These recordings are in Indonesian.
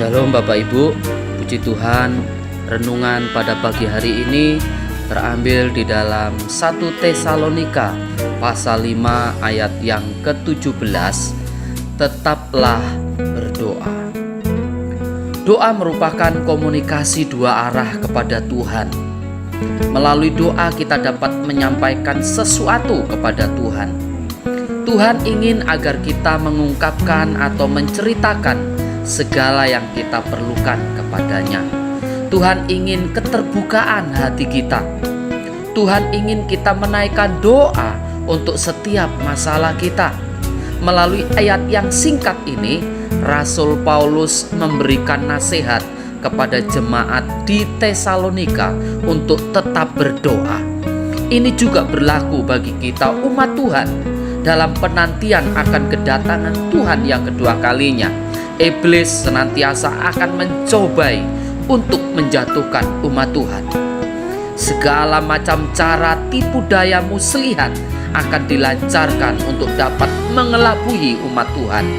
Shalom Bapak Ibu, puji Tuhan. Renungan pada pagi hari ini terambil di dalam 1 Tesalonika pasal 5 ayat yang ke-17. Tetaplah berdoa. Doa merupakan komunikasi dua arah kepada Tuhan. Melalui doa kita dapat menyampaikan sesuatu kepada Tuhan. Tuhan ingin agar kita mengungkapkan atau menceritakan segala yang kita perlukan kepadanya. Tuhan ingin keterbukaan hati kita. Tuhan ingin kita menaikkan doa untuk setiap masalah kita. Melalui ayat yang singkat ini, Rasul Paulus memberikan nasihat kepada jemaat di Tesalonika untuk tetap berdoa. Ini juga berlaku bagi kita umat Tuhan dalam penantian akan kedatangan Tuhan yang kedua kalinya. Iblis senantiasa akan mencobai untuk menjatuhkan umat Tuhan. Segala macam cara tipu daya muslihat akan dilancarkan untuk dapat mengelabui umat Tuhan.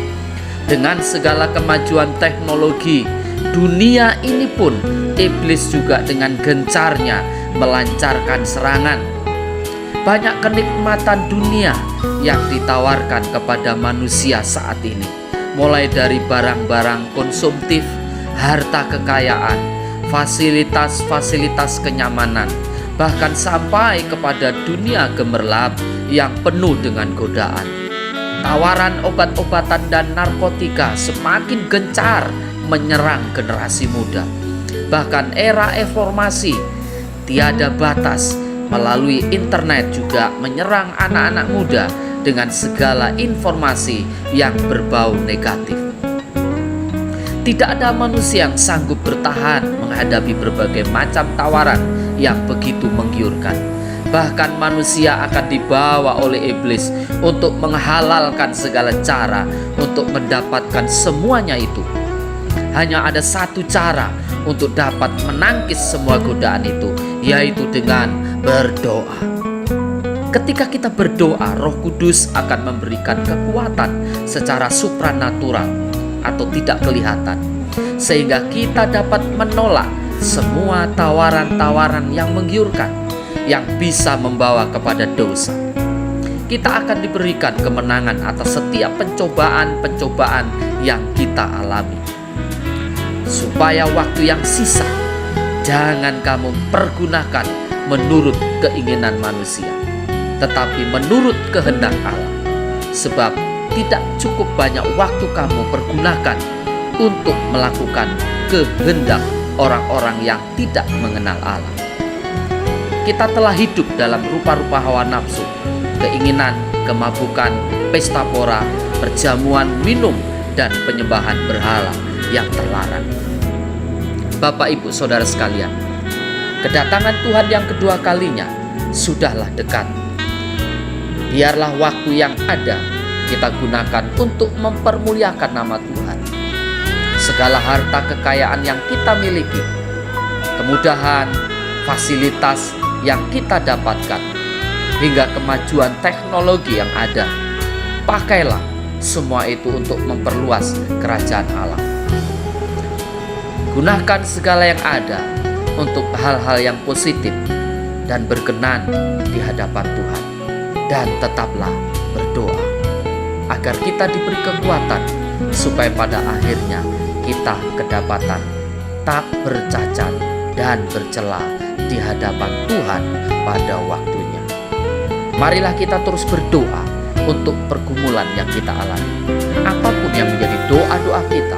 Dengan segala kemajuan teknologi dunia ini pun, iblis juga dengan gencarnya melancarkan serangan. Banyak kenikmatan dunia yang ditawarkan kepada manusia saat ini. Mulai dari barang-barang konsumtif, harta kekayaan, fasilitas-fasilitas kenyamanan, bahkan sampai kepada dunia gemerlap yang penuh dengan godaan. Tawaran obat-obatan dan narkotika semakin gencar menyerang generasi muda. Bahkan era informasi tiada batas melalui internet juga menyerang anak-anak muda dengan segala informasi yang berbau negatif. Tidak ada manusia yang sanggup bertahan menghadapi berbagai macam tawaran yang begitu menggiurkan. Bahkan manusia akan dibawa oleh iblis untuk menghalalkan segala cara untuk mendapatkan semuanya itu. Hanya ada satu cara untuk dapat menangkis semua godaan itu, yaitu dengan berdoa. Ketika kita berdoa, Roh Kudus akan memberikan kekuatan secara supranatural atau tidak kelihatan, sehingga kita dapat menolak semua tawaran-tawaran yang menggiurkan, yang bisa membawa kepada dosa. Kita akan diberikan kemenangan atas setiap pencobaan-pencobaan yang kita alami. Supaya waktu yang sisa, jangan kamu pergunakan menurut keinginan manusia, tetapi menurut kehendak Allah. Sebab tidak cukup banyak waktu kamu pergunakan untuk melakukan kehendak orang-orang yang tidak mengenal Allah. Kita telah hidup dalam rupa-rupa hawa nafsu, keinginan, kemabukan, pesta pora, perjamuan, minum, dan penyembahan berhala yang terlarang. Bapak, Ibu, Saudara sekalian, kedatangan Tuhan yang kedua kalinya sudahlah dekat. Biarlah waktu yang ada kita gunakan untuk mempermuliakan nama Tuhan. Segala harta kekayaan yang kita miliki, kemudahan, fasilitas yang kita dapatkan, hingga kemajuan teknologi yang ada, pakailah semua itu untuk memperluas kerajaan Allah. Gunakan segala yang ada untuk hal-hal yang positif dan berkenan di hadapan Tuhan. Dan tetaplah berdoa agar kita diberi kekuatan supaya pada akhirnya kita kedapatan tak bercacat dan bercela di hadapan Tuhan pada waktunya. Marilah kita terus berdoa untuk pergumulan yang kita alami. Apapun yang menjadi doa-doa kita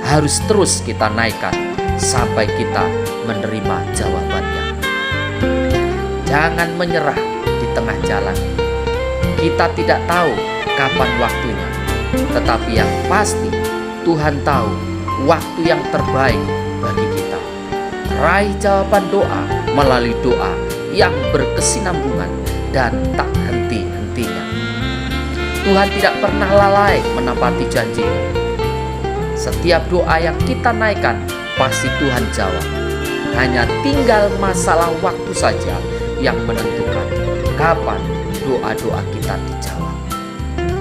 harus terus kita naikkan sampai kita menerima jawabannya. Jangan menyerah di tengah jalan. Kita tidak tahu kapan waktunya, tetapi yang pasti Tuhan tahu waktu yang terbaik bagi kita. Raih jawaban doa melalui doa yang berkesinambungan dan tak henti-hentinya. Tuhan tidak pernah lalai menepati janji-Nya. Setiap doa yang kita naikkan pasti Tuhan jawab. Hanya tinggal masalah waktu saja yang menentukan kapan doa-doa kita dijawab.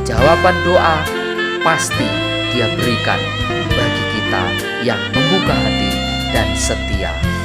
Jawaban doa pasti Dia berikan bagi kita yang membuka hati dan setia.